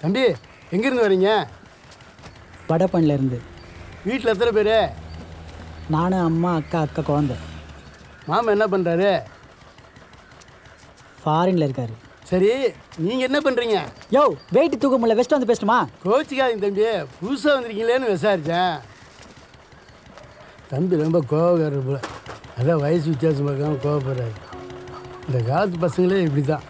தம்பி எங்கேருந்து வரீங்க? வடப்பண்ணிலேருந்து. வீட்டில் எத்தனை பேர்? நானும் அம்மா அக்கா குழந்தை. மாமா என்ன பண்ணுறாரு? ஃபாரினில் இருக்காரு. சரி, நீங்கள் என்ன பண்ணுறீங்க? யோ வெயிட் தூக்க முடியல, வெஸ்ட் வந்து பேசணுமா? கோச்சிக்காதீங்க தம்பி, புதுசாக வந்திருக்கீங்களேன்னு விசாரித்தேன். தம்பி ரொம்ப கோவக்காரர் போல, அதான் வயசு வித்தியாசம் பார்க்காம கோவப்படுறாரு. இந்த காலத்து பசங்களே இப்படி தான்.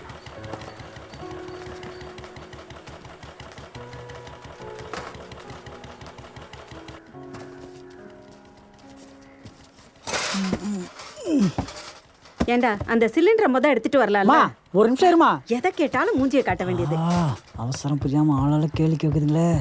ஏண்டா அந்த சிலிண்டரை எடுத்துட்டு வரலாமா? ஒரு நிமிஷம் இருமா. எதை கேட்டாலும் மூஞ்சியை காட்ட வேண்டியது. அவசரம் புரியாம ஆளால கேள்வி கேட்குதுங்களே.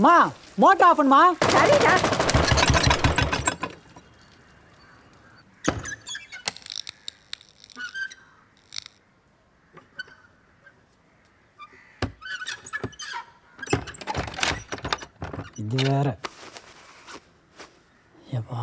மா மோட்டர் ஆஃப் பண்ணுமா? சரிடா. இது வேற. எப்பா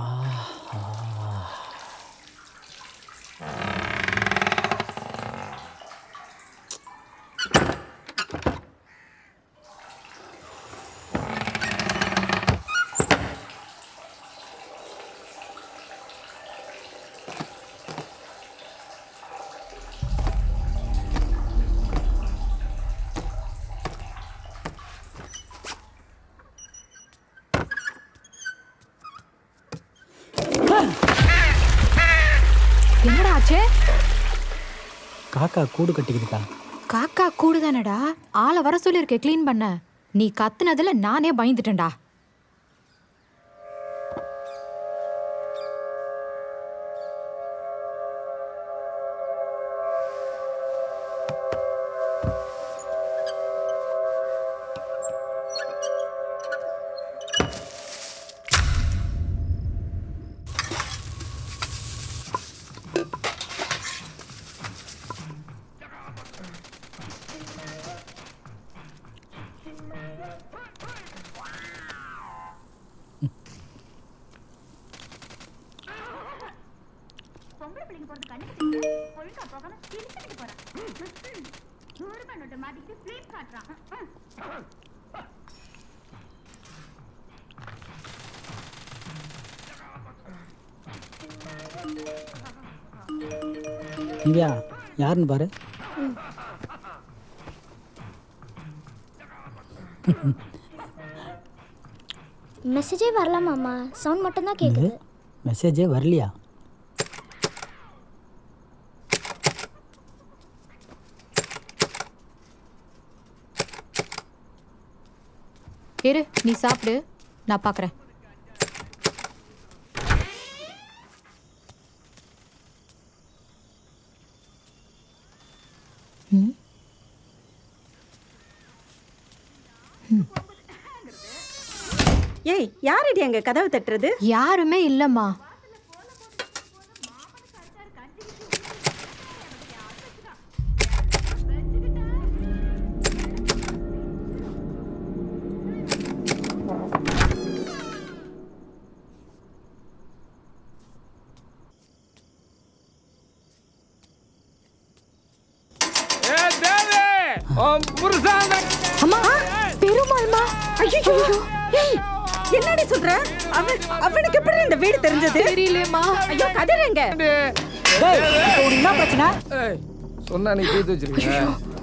என்னடா ஆச்சு? காக்கா கூடு கட்டிக்குதுக்கா. காக்கா கூடு தானடா, ஆளை வர சொல்லியிருக்கே க்ளீன் பண்ண. நீ கத்துனதுல நானே பயந்துட்டேன்டா. திவ்யா யாருன்னு பாரு. மெசேஜே வரலாமாம்மா, சவுண்ட் மட்டும் தான் கேக்குது. மெசேஜே வரலையா? இரு, நீ சாப்பிடு, நான் பார்க்குறேன். ஏய், யாரடி அங்க கதவு தட்டுறது? யாருமே இல்லம்மா. அம்மா, பெருமாள்மா. ஐயோ, என்னடி சொல்ற? அவனுக்கு எப்படி இந்த வீடு தெரிஞ்சது? தெரியலம்மா. ஐயோ, கதிர் எங்க? என்ன பிரச்சனை? சொன்னா நீ தீர்த்து வச்சிருக்கீங்க.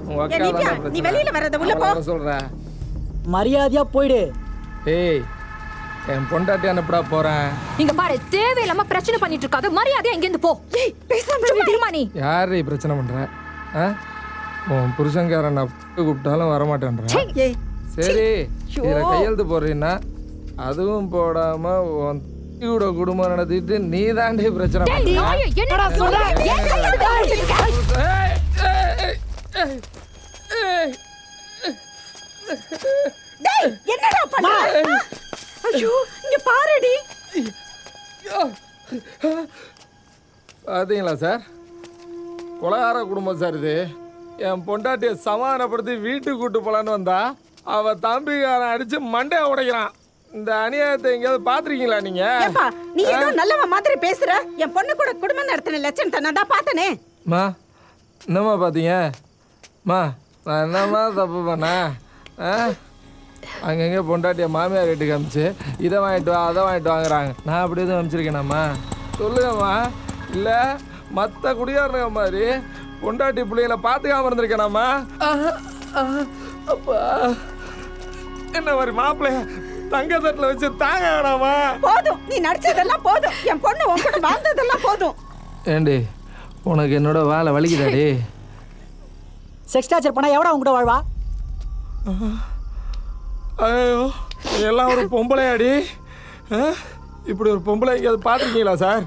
உங்க அக்கா நித்யா, தான் நீ வெளியில வரத உள்ள போ. சொல்ற. மரியாதையா போயிடு. ஏய், என் பொண்டாட்டி அனுப்புடா போறேன். இங்க பாரு, தேவையில்லாம பிரச்சனை பண்ணிட்டு இருக்காத. மரியாதையா இங்க இருந்து போ. ஏய், பேசாம சும்மா நீ. யாரு பிரச்சனை பண்ற? உன் புருஷன்காரன் நான் கூப்பிட்டாலும் வரமாட்டேன்ற. ஏய், சரி, இதுல கையெழுத்து போடுறீன்னா அதுவும் போடாம உன் கூட குடும்பம் நடத்திட்டு நீ தாண்டி பிரச்சனை டேய், நாயே, என்னடா சொல்ற? ஏன் கையெழுத்து போட்டிருக்க? டேய், என்னடா பண்ண? ஐயோ இங்க பாருடி. பார்த்தீங்களா சார், கொலகார குடும்பம் சார் இது. என் பொண்டாட்டியை சமாதானப்படுத்தி வீட்டுக்கு கூட்டு போலான்னு வந்தா அவ தம்பிக்காரன் அடிச்சு மண்டையை உடைக்கிறான். இந்த அநியாயத்தை எங்கேயாவது பார்த்துருக்கீங்களா நீங்க? ஏப்பா நீ ஏதோ நல்லவ மாதிரி பேசுற. என் பொண்ணு கூட குடும்பம் நடத்தின லட்சணத்தை நான் தான் பார்த்தனே. மா என்னம்மா பார்த்தீங்க? மா நான் என்னம்மா தப்பு பண்ணேன்? அங்கங்கே பொண்டாட்டியை மாமியார் வீட்டுக்கு அமிச்சு இதை வாங்கிட்டு வா அதை வாங்கிட்டு வாங்குறாங்க. நான் அப்படி எதுவும் அனுப்பிச்சிருக்கேனாம்மா? சொல்லுங்கம்மா. இல்லை மற்ற குடியாருங்க மாதிரி பொண்டாட்டி பிள்ளைகளை பார்த்துக்காம இருந்திருக்கேனாம்மா? அப்பா என்ன மாதிரி மாப்பிள்ளைய தங்க தட்டில் வச்சு தாங்க வேணாமா? போதும், நீ நடிச்சதெல்லாம் போதும். என் பொண்ணு உன் கூட வாழ்ந்ததெல்லாம் போதும். ஏண்டி உனக்கு என்னோட வாழை வலிக்குதாடி? செக்ஸ் டார்ச்சர் பண்ணா எவடா உங்ககிட்ட வாழ்வா? ஐயோ எல்லாம் ஒரு பொம்பளையாடி. இப்படி ஒரு பொம்பளை எங்கேயாவது பார்த்துருக்கீங்களா சார்?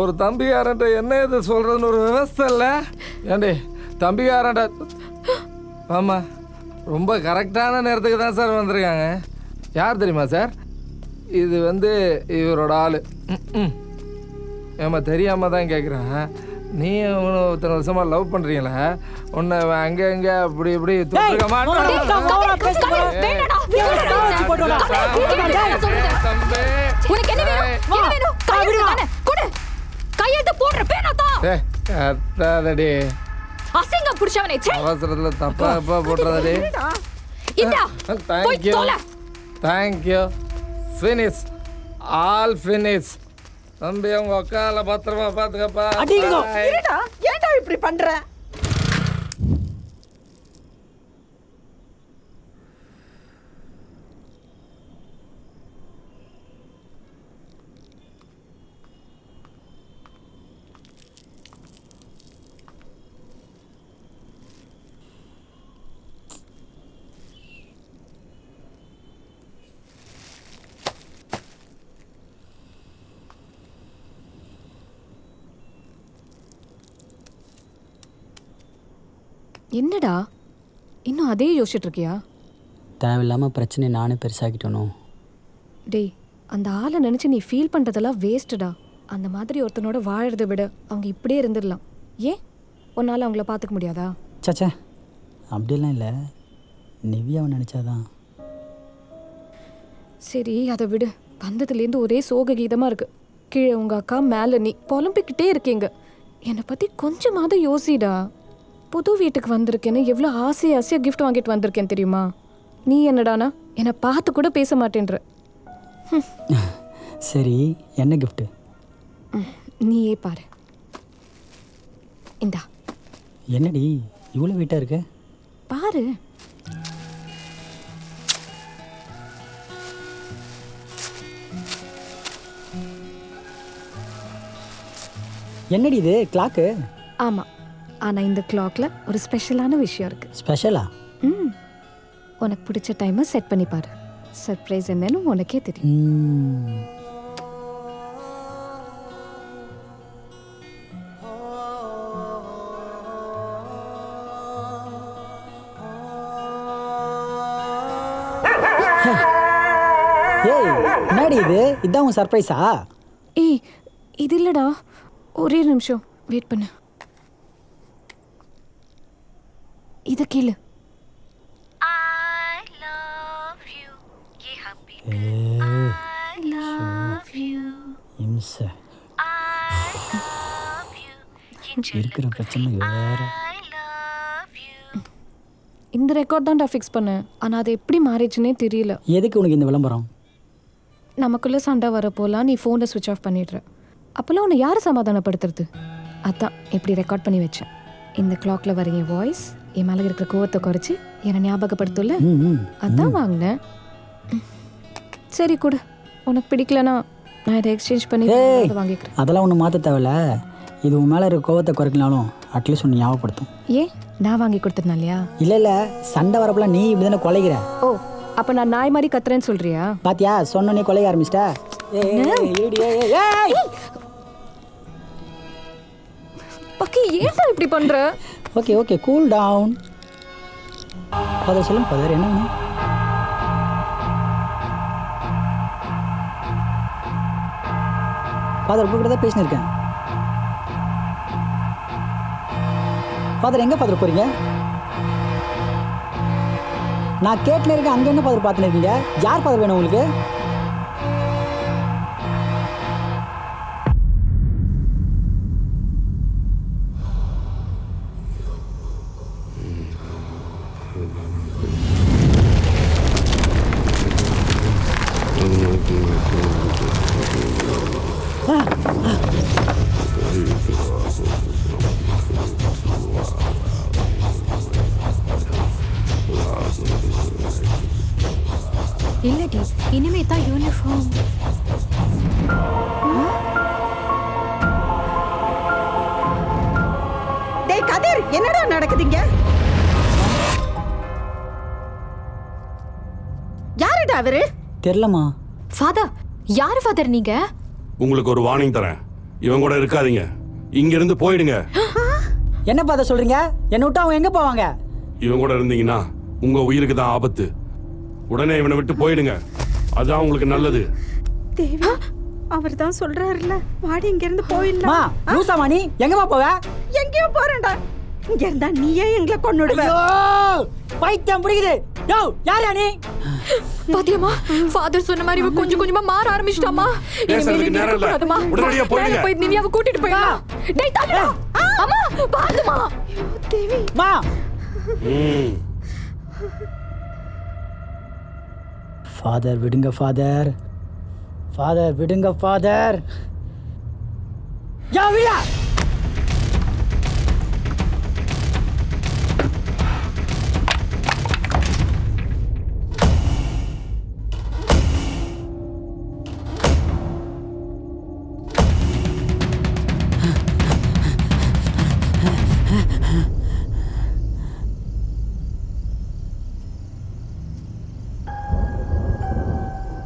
ஒரு தம்பிக்காரன்ட்ட என்ன இது சொல்கிறதுன்னு ஒரு விவஸ்தை இல்லை. ஏண்டி தம்பிக்காரன்ட்ட ஆமாம் ரொம்ப கரெக்டான நேரத்துக்கு தான் சார் வந்திருக்காங்க. யார் தெரியுமா சார்? இது இவரோட ஆள். ஏம்மா தெரியாமல் தான் கேட்குறேன். நீ இத்தனை வருஷமா லவ் பண்ணுறீங்களா? உன்னை அங்கே அங்கே அப்படி இப்படி தூக்க மாட்டாடி. அவசரத்துல தப்பா தப்பா போட்டுறதாடி. Thank you thank you. Finish all finish. தம்பி உங்க அக்கால பத்திரமா பாத்துக்கப்பா. ஏன்டா இப்படி பண்ற? என்னடா இன்னும் அதே யோசிச்சுட்டு இருக்கியா? தேவையில்லாமல் பிரச்சனையை நானே பெருசாக்கிட்டணும். டேய் அந்த ஆளை நினச்சி நீ ஃபீல் பண்ணுறதெல்லாம் வேஸ்ட்டுடா. அந்த மாதிரி ஒருத்தனோட வாழறதை விட அவங்க இப்படியே இருந்துடலாம். ஏன் உன்னால் அவங்கள பார்த்துக்க முடியாதா? சச்சா அப்படிலாம் இல்லை, நிவ்யாவை நினச்சாதான். சரி அதை விடு. வந்ததுலேருந்து ஒரே சோக கீதமாக இருக்குது. கீழே உங்கள் அக்கா மேலே நீ புலம்பிக்கிட்டே இருக்கீங்க. என்னை பற்றி கொஞ்சமாவது யோசிடா. புது வீட்டுக்கு வந்திருக்கேன்னு எவ்வளோ ஆசையாக கிஃப்ட் வாங்கிட்டு வந்திருக்கேன் தெரியுமா? நீ என்னடானா என்னை பார்த்து கூட பேச மாட்டேன்ற. சரி என்ன கிஃப்ட்டு? நீயே பாரு. இந்தா. என்னடி இவ்வளோ வெயிட்டாக இருக்க? பாரு. என்னடி இது கிளாக்கு? ஆமாம், ஆனால் இந்த கிளாக்கில் ஒரு ஸ்பெஷலான விஷயம் இருக்குது. ஸ்பெஷலா? உனக்கு பிடிச்ச டைமை செட் பண்ணி பாரு. சர்ப்ரைஸ் என்னன்னு உனக்கே தெரியும். ஏய் என்னடி இது? இதான் உன் சர்ப்ரைஸா? ஏய் இது இல்லைடா, ஒரே நிமிஷம் வெயிட் பண்ணு. இதை கேளு. இருக்கிற பிரச்சனை வேற. இந்த ரெக்கார்ட் தான்டா ஃபிக்ஸ் பண்ணேன், ஆனால் அது எப்படி மாறிச்சுன்னே தெரியல. எதுக்கு உனக்கு இந்த விளம்பரம்? நமக்குள்ளே சண்டை வரப்போலாம் நீ ஃபோனை ஸ்விட்ச் ஆஃப் பண்ணிடுற. அப்போல்லாம் உன்னை யார் சமாதானப்படுத்துறது? அதான் இப்படி ரெக்கார்ட் பண்ணி வச்சேன். இந்த கிளாக்ல வர என் வாய்ஸ் என் மேலே இருக்கிற கோவத்தை குறைச்சி என்னை ஞாபகப்படுத்தல. அதான் வாங்கினேன். சரி கொடு. உனக்கு பிடிக்கலனா நான் இதை எக்ஸ்சேஞ்ச் பண்ணி வாங்கிக்கிறேன். அதெல்லாம் ஒன்றும் மாற்ற தேவையில்ல. இது உன் மேலே இருக்க கோவத்தை குறைக்கலாலும் அட்லீஸ்ட் ஒன்று ஞாபகப்படுத்தும். ஏன் நான் வாங்கி கொடுத்ததுனா இல்லையா? இல்லை சண்டை வரப்பெல்லாம் நீ இப்படி தானே கொலைகிற. ஓ அப்போ நான் நாய் மாதிரி கத்துறேன்னு சொல்றியா? பாத்தியா சொன்னே கொலைய ஆரம்பிச்சிட்டா. பக்கி ஏன்டா இப்படி பண்ற? Okay okay cool down. அதை சொல்லுங்க ஃபாதர், என்ன வேணும்? ஃபாதர் உங்ககிட்ட தான் பேசினிருக்கேன். ஃபாதர் எங்கே ஃபாதர் போகிறீங்க? நான் கேட்டுன்னு இருக்கேன். அங்கே என்ன ஃபாதர் பார்த்துன்னு இருக்கீங்க? யார் ஃபாதர் வேணும் உங்களுக்கு? இல்லடி, இனிமே தான் யூனிஃபார்ம். டேய் கதிர், என்னடா நடக்குதுங்க? யாருடா அவரு? தெரிலம்மா. ஃபாதர், யார் ஃபாதர் நீங்க? உங்களுக்கு ஒரு வார்னிங் தரேன். இவன் கூட இருக்காதீங்க. இங்க இருந்து போயிடுங்க. என்ன ஃபாதர் சொல்றீங்க? என்னை விட்டு அவங்க எங்கே போவாங்க? இவன் கூட இருந்தீங்கன்னா உங்க உயிருக்கு தான் ஆபத்து. உடனே இவனை விட்டு போயிடுங்க. அதான் உங்களுக்கு நல்லது. தேவி, அவர் தான் சொல்றாருல, வாடி இங்க இருந்து மா, போயிடலாம். லூசாமா நீ? எங்கம்மா போவ? எங்கேயோ போறேன்டா. இங்க இருந்தா நீயே எங்களை கொன்னுடுவ. ஐயோ, பைத்தியம் பிடிக்குது. யோ, யாரா நீ? பாத்தியம்மா, ஃபாதர் சொன்ன மாதிரி இவ கொஞ்சம் கொஞ்சமா மாற ஆரம்பிச்சிட்டாமா. பேசுறதுக்கு நேரம் இல்ல. உடனடியா போயிடுங்க. போய் நிவியாவை கூட்டிட்டு போயிடலாம். டேய் தள்ளுடா. அம்மா, பாத்துமா. தேவி, மா. ஃபாதர் விடுங்க ஃபாதர். ஃபாதர் விடுங்க ஃபாதர். யா வியா.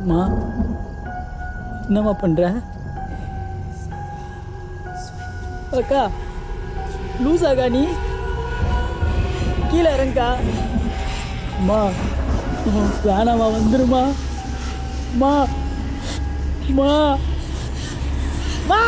மா, என்னம்மா பண்ற? அக்கா, லூசாக்கா நீ? கீழே இறங்கா. மா, வேணாமா, வந்துருமா. மா மா மா.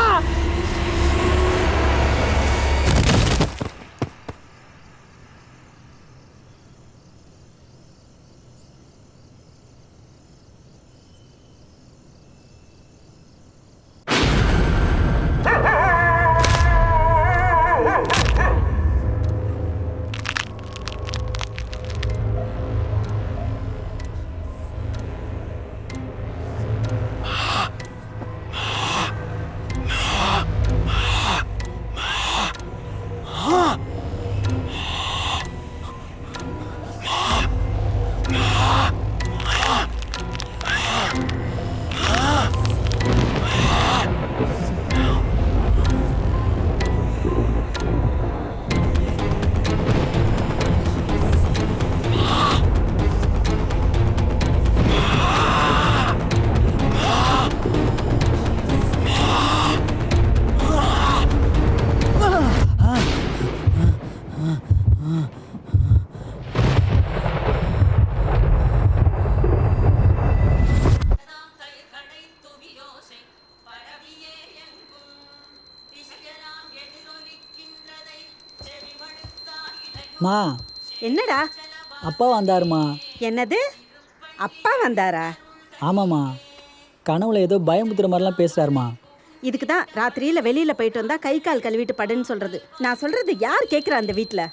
மா, என்னடா? அப்பா வந்தாருமா. என்னது? அப்பா வந்தாரா? ஆமாம்மா, கனவுல ஏதோ பயமுத்துற மாதிரிலாம் பேசுறாருமா. இதுக்கு தான் ராத்திரியில வெளியில போயிட்டு வந்தா கை கால் கழுவிட்டு படுன்னு சொல்றது. நான் சொல்றது யார் கேட்குறா அந்த வீட்டில்?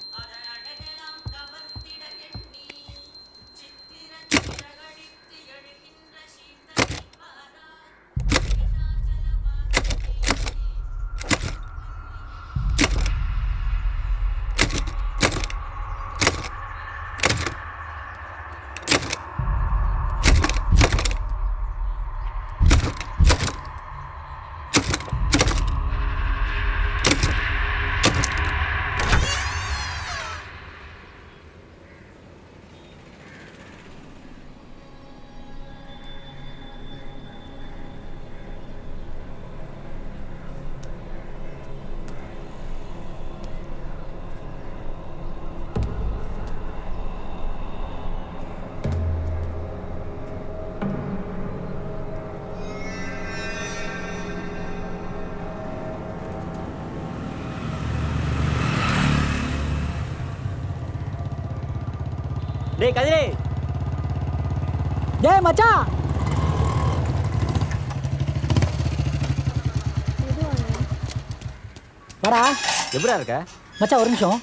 டேய் கதிரே. டேய் மச்சான். வாடா. எப்படிடா இருக்க? மச்சான் ஒரு நிமிஷம்.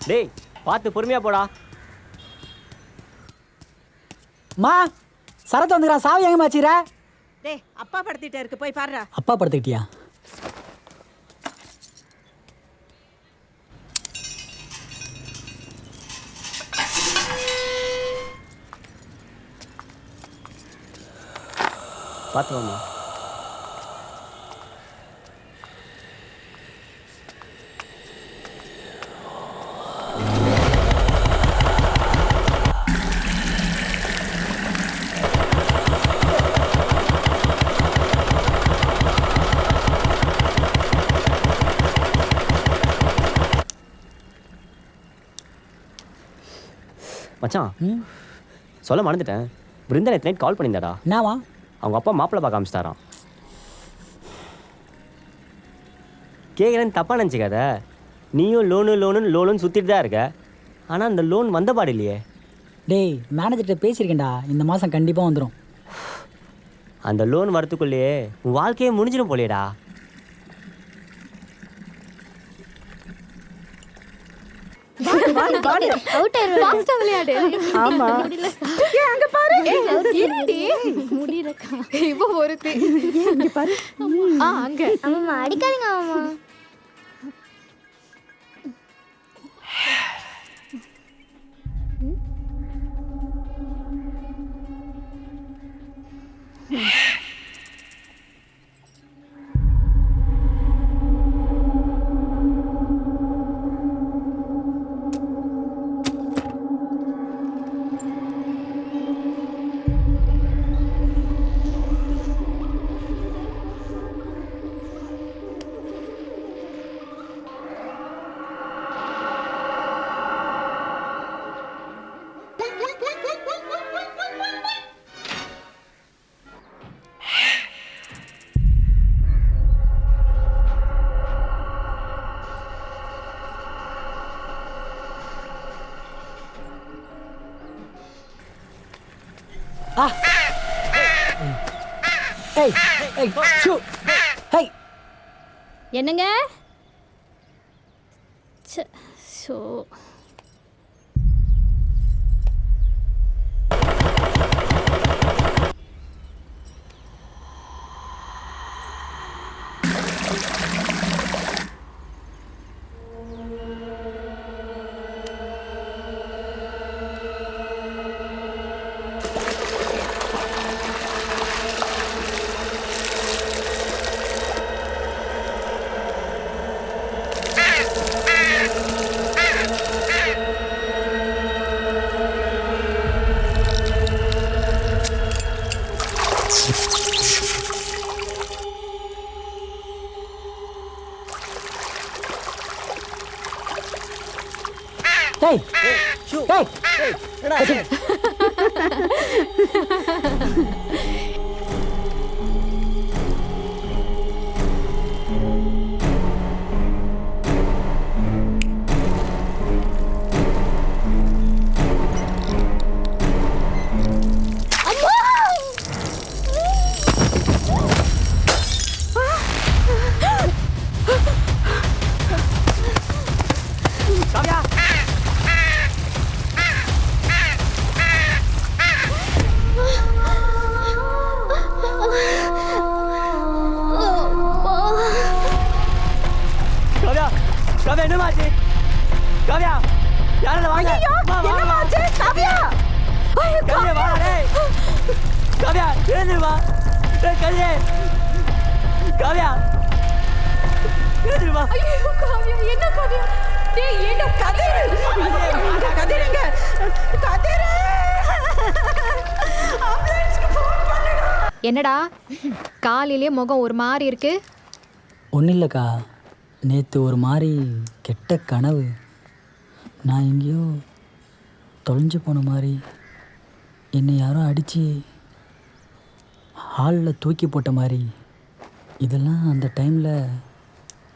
டேய் பார்த்து பொறுமையா போடா. மா சரத்து வந்துக்கிறா. சாவி எங்கே மாச்சிர? டேய் அப்பா படுத்திட்டே இருக்கு, போய் பாருடா. அப்பா படுத்துக்கிட்டியா? பார்த்து வாமா. மச்சான் சொல்ல மறந்துட்டேன். பிருந்தா நேற்று நைட் கால் பண்ணியிருந்தாடா. என்னவா? அவங்க அப்பா மாப்பிள்ளை பார்க்க ஆரம்பிச்சிட்டாராம். கேட்குறேன்னு தப்பாக நினச்சிக்காத. நீயும் லோனுன்னு சுற்றிட்டு தான் இருக்க. ஆனால் அந்த லோன் வந்த பாடு இல்லையே. டேய் மேனேஜர்கிட்ட பேசியிருக்கேன்டா, இந்த மாதம் கண்டிப்பாக வந்துடும். அந்த லோன் வரத்துக்குள்ளேயே உன் வாழ்க்கையே முடிஞ்சிடும் போலேடா. அவுட் ஆயிரு. ஃபாஸ்டா விளையாடு. ஆமா. ஏன் அங்க பாரு. இருடி. முடியலக்கா. இவ ஒருத்தி. இங்க பாரு. அங்க. அம்மா அடிக்காதீங்க அம்மா. ஏய் ஏய் ஷூ. ஹேய் என்னங்க? ஸோ ஏய் ஏய் காவியா என்னமாச்சு? காவியா யாரது வாங்க. என்னமாச்சு? காவியா காவியா வா டேய். காவியா எழுந்து வா. டேய் கதிரே. காவியா எழுந்து வா. ஐயோ காவியா, என்ன காவியா? டேய் ஏண்டா கதிர். கதிருங்க. கதிர். ஆம்புலன்ஸ்க்கு ஃபோன் பண்ணுடா. என்னடா காலையிலே முகம் ஒரு மாதிரி இருக்கு? ஒன்றும் இல்லைக்கா, நேற்று ஒரு மாதிரி கெட்ட கனவு. நான் எங்கேயோ தொலைஞ்சு போன மாதிரி என்னை யாரோ அடித்து ஹாலில் தூக்கி போட்ட மாதிரி. இதெல்லாம் அந்த டைமில்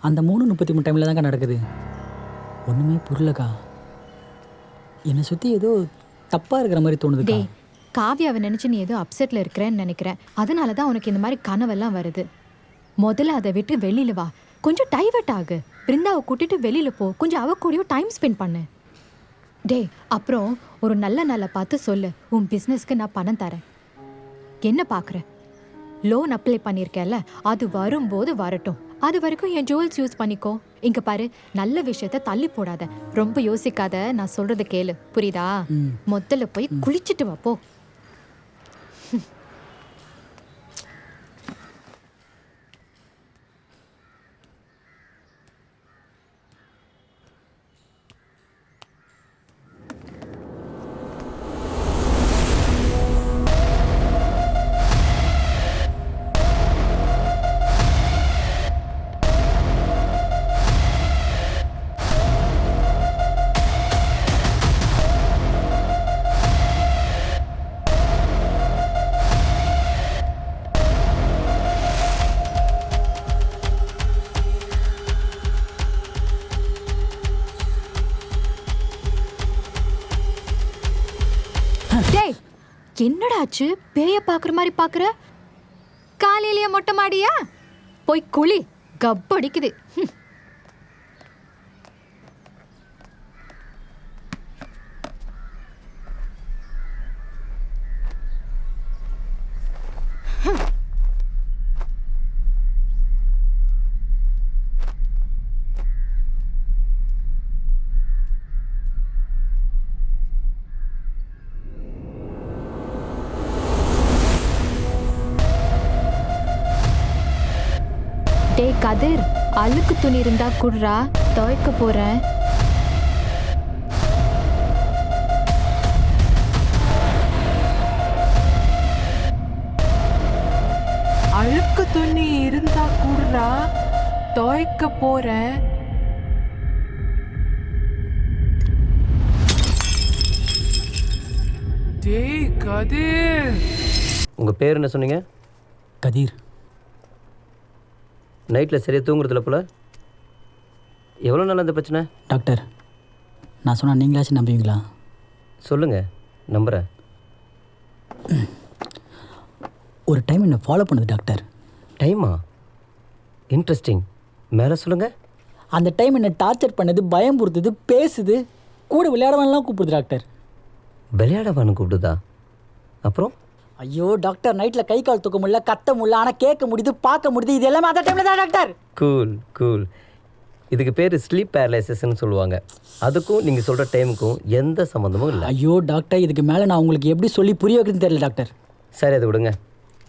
அந்த 3:33 டைமில் தான்க்கா நடக்குது. ஒன்றுமே புரியலக்கா. என்னை சுற்றி ஏதோ தப்பாக இருக்கிற மாதிரி தோணுதுக்கா. டேய் காவியாவை நினைச்சு நீ ஏதோ அப்செட்ல இருக்கிறேன்னு நினைக்கிறேன். அதனால தான் உனக்கு இந்த மாதிரி கனவெல்லாம் வருது. முதல்ல அதை விட்டு வெளியில வா, கொஞ்சம் டைவர்ட் ஆகு. பிருந்தாவை கூட்டிட்டு வெளியில போ, கொஞ்சம் அவ கூடயும் டைம் ஸ்பெண்ட் பண்ணு. டேய் அப்புறம் ஒரு நல்ல பார்த்து சொல்லு, உன் பிஸ்னஸ்க்கு நான் பணம் தரேன். என்ன பார்க்குற? லோன் அப்ளை பண்ணியிருக்கேன்ல, அது வரும்போது வரட்டும். அது வரைக்கும் என் ஜுவல்ஸ் யூஸ் பண்ணிக்கோ. இங்க பாரு, நல்ல விஷயத்த தள்ளி போடாத, ரொம்ப யோசிக்காத, நான் சொல்றத கேளு, புரியுதா? முதல்ல போய் குளிச்சுட்டு வா போ. டேய் என்னடா ஆச்சு? பேய பாக்குற மாதிரி பாக்குற? காலையிலேயே மொட்டை மாடியா? போய் குளி, கப்படிக்குது. டேய் கதிர், அழுக்கு துணி இருந்தா குடுறா, துவைக்க போறேன். அழுக்கு துணி இருந்தா குடுறா, துவைக்க போறேன். டேய் கதிர். உங்கள் பேர் என்ன சொன்னீங்க? கதிர். நைட்டில் சரியாக தூங்குறதுல போல. எவ்வளோ நாள் அந்த பிரச்சனை? டாக்டர், நான் சொன்னால் நீங்களாச்சும் நம்புவீங்களா? சொல்லுங்கள், நம்புகிறேன். ஒரு டைம் என்னை ஃபாலோ பண்ணுது டாக்டர். டைமா? இன்ட்ரெஸ்டிங். மேலே சொல்லுங்கள். அந்த டைம் என்னை டார்ச்சர் பண்ணுது, பயம் பொறுத்துது, பேசுது, கூட விளையாடவான்லாம் கூப்பிடுது டாக்டர். விளையாடவான்னு கூப்பிடுதா? அப்புறம்? ஐயோ டாக்டர், நைட்டில் கை கால் தூக்க முடியல, கத்த முடியல, ஆனால் கேட்க முடியுது, பார்க்க முடியுது. இது எல்லாமே அந்த டைமில் தான் டாக்டர். Cool cool. இதுக்கு பேர் ஸ்லீப் பேரலைசிஸ்ன்னு சொல்லுவாங்க. அதுக்கும் நீங்கள் சொல்கிற டைமுக்கும் எந்த சம்மந்தமும் இல்லை. ஐயோ டாக்டர், இதுக்கு மேலே நான் உங்களுக்கு எப்படி சொல்லி புரிய வைக்கிறதுன்னு தெரியல டாக்டர். சரி, அதை விடுங்க.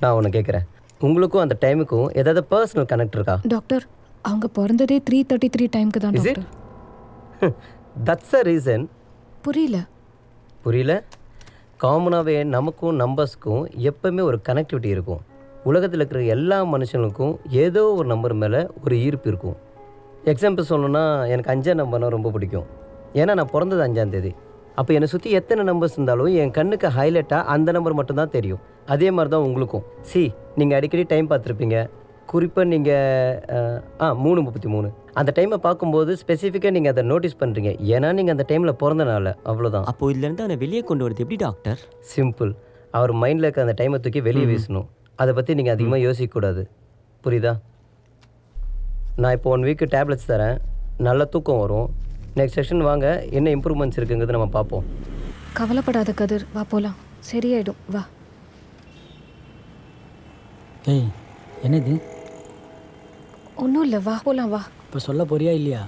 நான் ஒன்று கேட்குறேன். உங்களுக்கும் அந்த டைமுக்கும் ஏதாவது பர்சனல் கனெக்ட் இருக்கா? டாக்டர், அவங்க பிறந்ததே 3:33 டைமுக்கு தான் டாக்டர். That's a reason. புரியல? காமனாகவே நமக்கும் நம்பர்ஸ்க்கும் எப்போவுமே ஒரு கனெக்டிவிட்டி இருக்கும். உலகத்தில் இருக்கிற எல்லா மனுஷங்களுக்கும் ஏதோ ஒரு நம்பர் மேலே ஒரு ஈர்ப்பு இருக்கும். எக்ஸாம்பிள் சொல்லணுன்னா, எனக்கு 5ஆம் நம்பர்னா ரொம்ப பிடிக்கும். ஏன்னா நான் பிறந்தது 5ஆம் தேதி. அப்போ என்னை சுற்றி எத்தனை நம்பர்ஸ் இருந்தாலும் என் கண்ணுக்கு ஹைலைட்டாக அந்த நம்பர் மட்டும்தான் தெரியும். அதே மாதிரி தான் உங்களுக்கும். நீங்கள் அடிக்கடி டைம் பார்த்துருப்பீங்க. குறிப்பாக நீங்கள் 3:33 அந்த டைமை பார்க்கும்போது ஸ்பெசிஃபிக்காக நீங்கள் அதை நோட்டீஸ் பண்ணுறீங்க. ஏன்னா நீங்கள் அந்த டைமில் பிறந்தனால. அவ்வளோதான். அப்போது இதுலேருந்து அவனை வெளியே கொண்டு வரது எப்படி டாக்டர்? சிம்பிள். அவர் மைண்டில் இருக்க அந்த டைமை தூக்கி வெளியே வீசணும். அதை பற்றி நீங்கள் அதிகமாக யோசிக்கக்கூடாது. புரியுதா? நான் இப்போ 1 வீக்கு டேப்லெட்ஸ் தரேன். நல்ல தூக்கம் வரும். நெக்ஸ்ட் செஷன் வாங்க, என்ன இம்ப்ரூவ்மெண்ட்ஸ் இருக்குங்கிறது நம்ம பார்ப்போம். கவலைப்படாத கதிர், வா போகலாம், சரியாயிடும், வா. ஏய், என்னது? ஒன்றும் இல்லை, வா போகலாம், வா. இப்போ சொல்ல போறியா இல்லையா?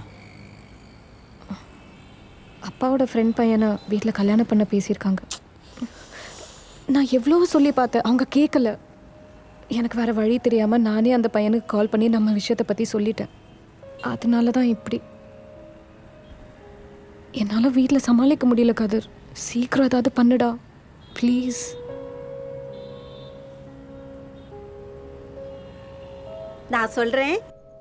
அப்பாவோட ஃப்ரெண்ட் பையனை வீட்டில் கல்யாணம் பண்ண பேசியிருக்காங்க. நான் எவ்வளோ சொல்லி பார்த்தேன், அவங்க கேட்கல. எனக்கு வேறு வழி தெரியாமல் நானே அந்த பையனுக்கு கால் பண்ணி நம்ம விஷயத்தை பற்றி சொல்லிட்டேன். அதனால தான் இப்படி. என்னால் வீட்டில் சமாளிக்க முடியல கதிர். சீக்கிரம் ஏதாவது பண்ணுடா ப்ளீஸ். நான் சொல்றேன்,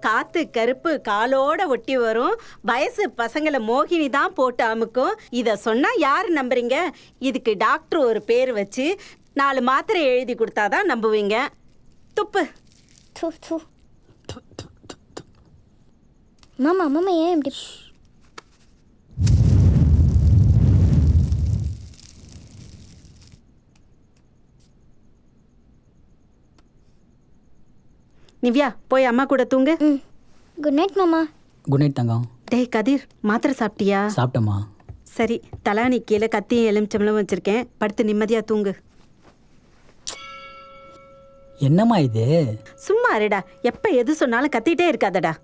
காத்து கருப்பு காலோட ஒட்டி வரும், வயசு பசங்களை மோகினி தான் போட்டு அமுக்கும். இதை சொன்னா யாரு நம்புறீங்க? இதுக்கு டாக்டர் ஒரு பேர் வச்சு 4 மாத்திரை எழுதி கொடுத்தாதான் நம்புவீங்க. துப்பு. மாமா மாமா ஏன் இப்படி? நிவ்யா போய் அம்மா கூட தூங்கு. ம். குட் நைட் மாமா. குட் நைட் தங்கம். டேய் கதிர், மாத்திரை சாப்பிட்டியா? சாப்பிட்டம்மா. சரி, தலானி கீழே கத்தியும் எலுமிச்சம்பளம் வச்சிருக்கேன், படுத்து நிம்மதியா தூங்கு. என்னம்மா இது? சும்மா இருடா, எப்ப எது சொன்னாலும் கத்திட்டே இருக்காதடா.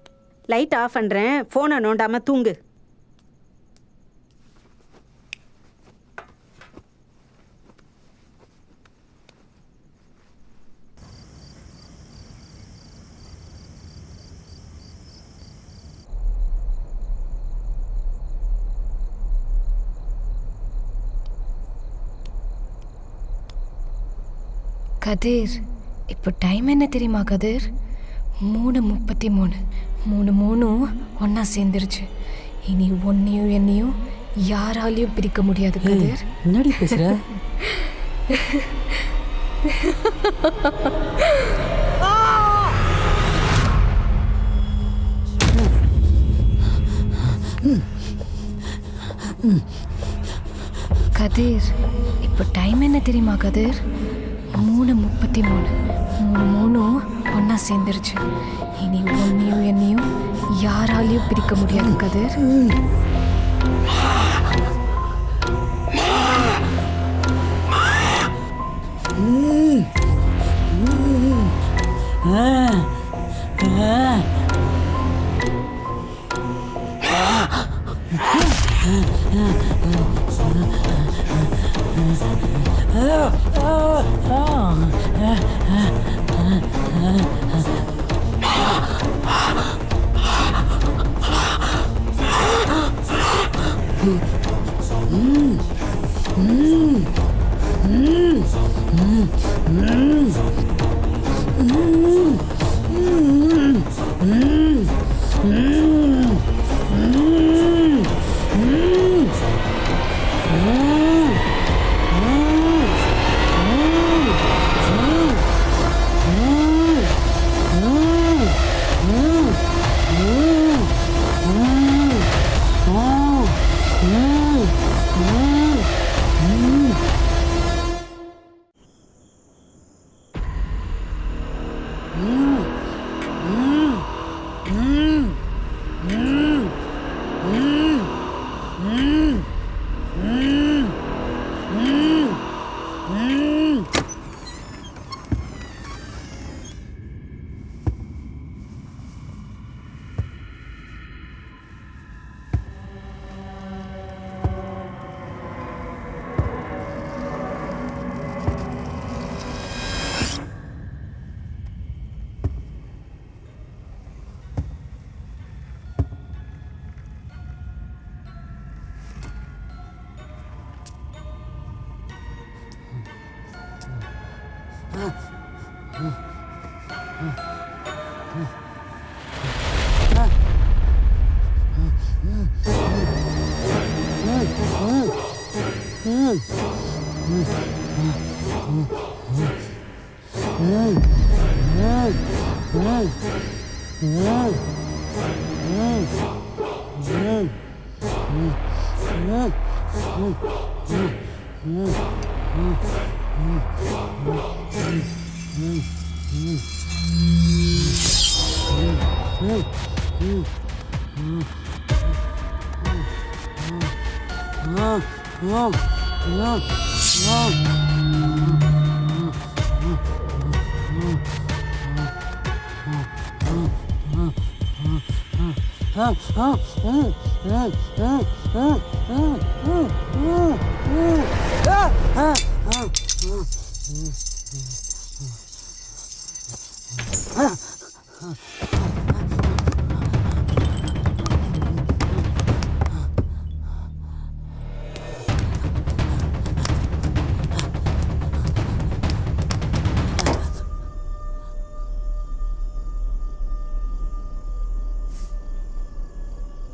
லைட் ஆஃப் பண்றேன், போனை நோண்டாம தூங்கு. கதிர், இப்போ டைம் என்ன தெரியுமா கதிர்? 3:33. 3 ஒன்றா சேர்ந்துருச்சு. இனி ஒன்னையும் என்னையும் யாராலையும் பிரிக்க முடியாது கதிர். என்னடி பேசுற? கதிர், இப்போ டைம் என்ன தெரியுமா கதிர்? 3:33. 3 ஒன்றா சேர்ந்துருச்சு. இனி ஒன்னையும் என்னையும் யாராலையும் பிரிக்க முடியாது கதிர்.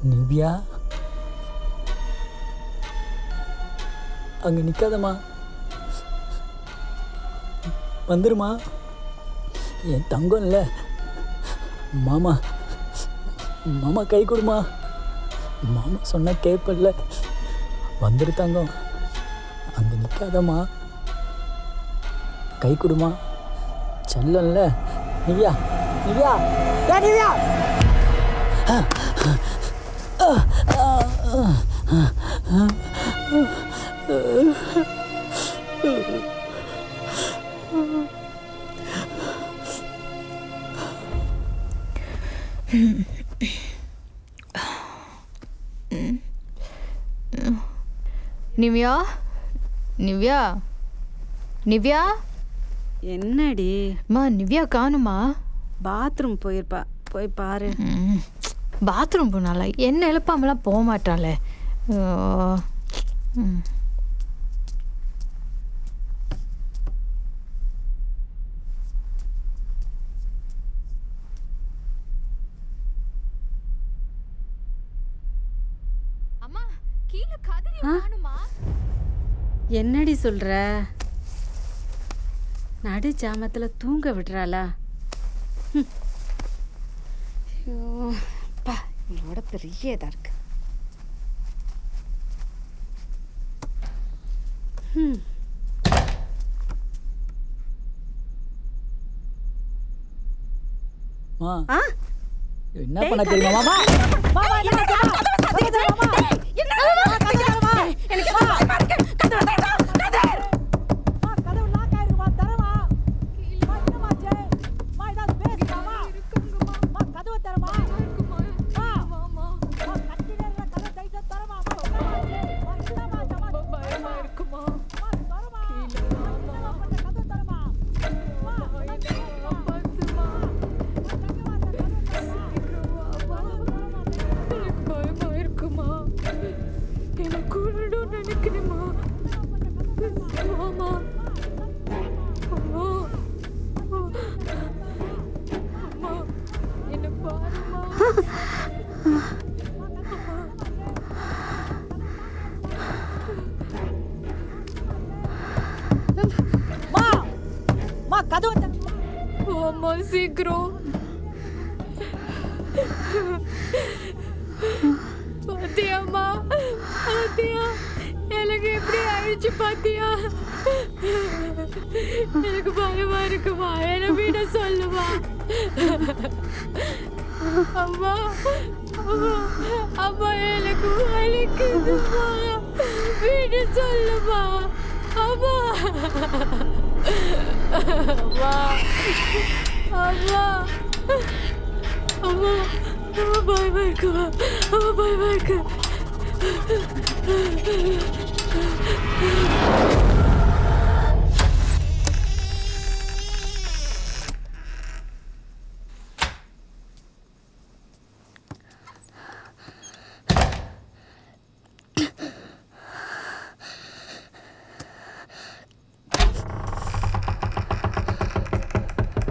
நிவ்யா, அங்கே நிற்காதம்மா, வந்துருமா. என் தங்கம் இல்லை மாமா, மாமா கை கொடுமா. மாமா சொன்ன கேட்பல்ல, வந்துரு தங்கம், அங்கே நிற்காதம்மா, கை கொடுமா. செல்லல நிவ்யா, நிவ்யா டே நிவ்யா நிவ்யா நிவ்யா நிவ்யா என்னடி அம்மா நிவ்யா காணுமா? பாத்ரூம் போயிருப்பா, போய் பாரு. பாத்ரூம் போனால என்ன எழுப்பாமலாம் போக மாட்டாளே. அம்மா கீழே கதறி காணுமா? என்னடி சொல்ற? நடு ஜாமத்துல தூங்க விடுறாளா? இவளோட பெரிய இதா இருக்கு. என்ன பண்ண தெரியுமா மாமா? சீக்கிரம் பாத்தியாமா? பாத்தியா எனக்கு எப்படி ஆயிடுச்சு பாத்தியா? எனக்கு பயமா இருக்குமா? என்ன வீட சொல்லுமா? அம்மா அம்மா எனக்கு வலிக்குதுமா, வீடு சொல்லுமா அம்மா. அம்மா அம்மா அம்மா அம்மா பயமா இருக்குமா? அம்மா பயமா இருக்கு.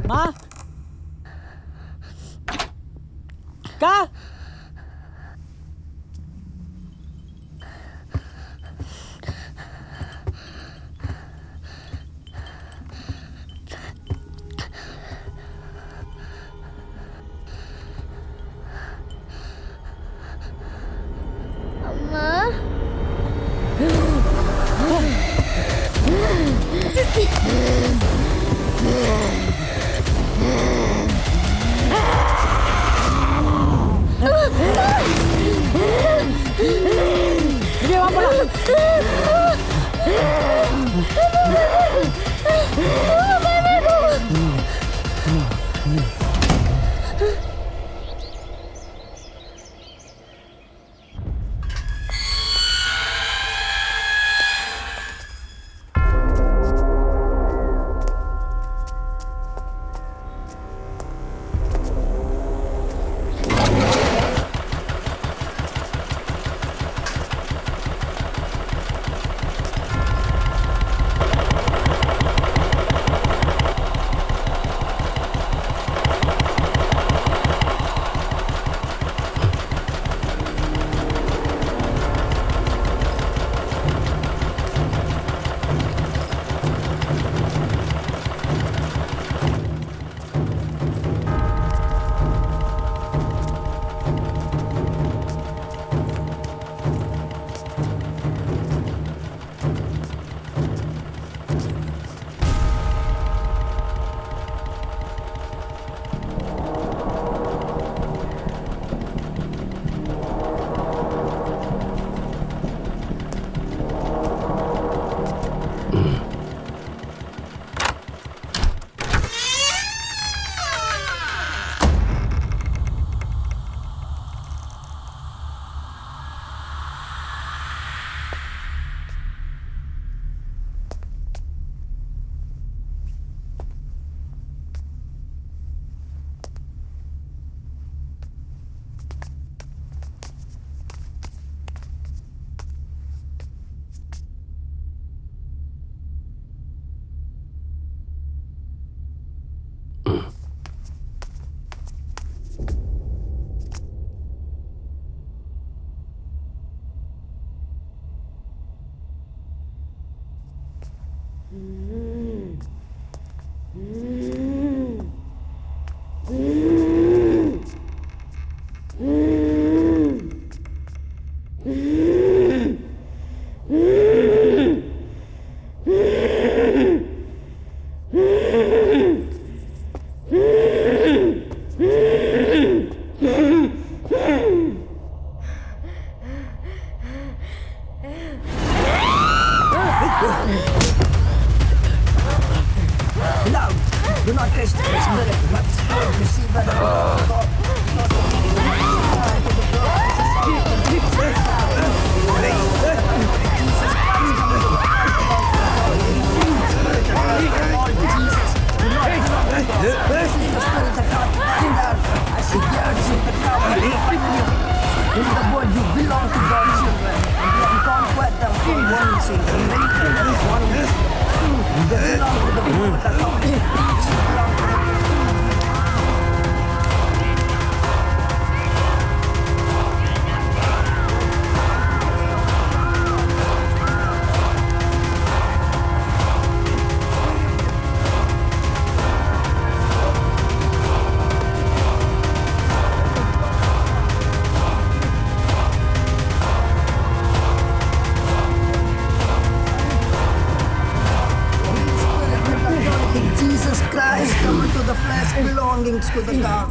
மா கா அம்மா Jesus Christ, come into the flesh belongings to the God.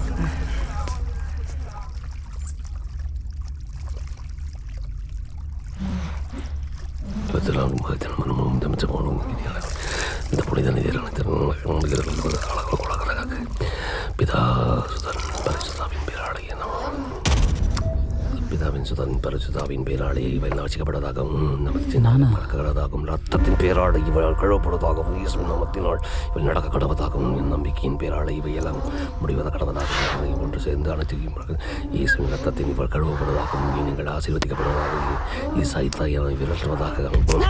பிதாவின் சுதன் பரிசுதாவின் பேராலே இவள் வச்சிக்கப்படுவதாகவும் நமது நடக்கப்படுவதாகவும் ரத்தத்தின் பேராடு இவள் கழுவப்படுவதாகவும் இயேசுவின் நாமத்தினால் இவள் நடக்க கடவதாகவும் என் நம்பிக்கையின் பேராலே இவை எல்லாம் முடிவத கடவதாகவும் ஒன்று சேர்ந்து அனைத்து இயேசுவின் ரத்தத்தின் இவள் கழுவப்படுவதாகவும் நீங்கள் ஆசீர்வதிக்கப்படுவதாகவும் ஈசாய்த்தாய் விரட்டுவதாக என்ன பண்றீங்க?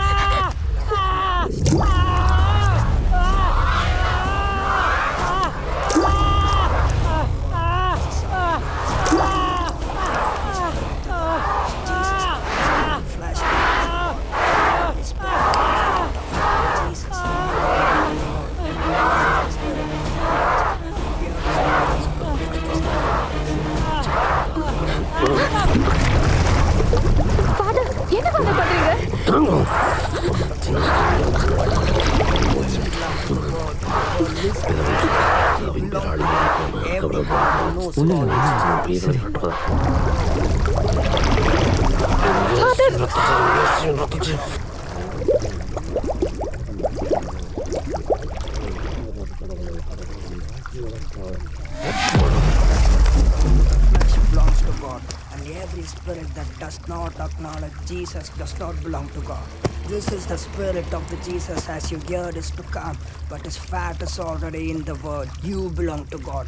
Belongs to God, and every spirit that does not acknowledge Jesus does not belong to God. This is the spirit of the Jesus as you heard is to come, but his fat is already in the world. You belong to God.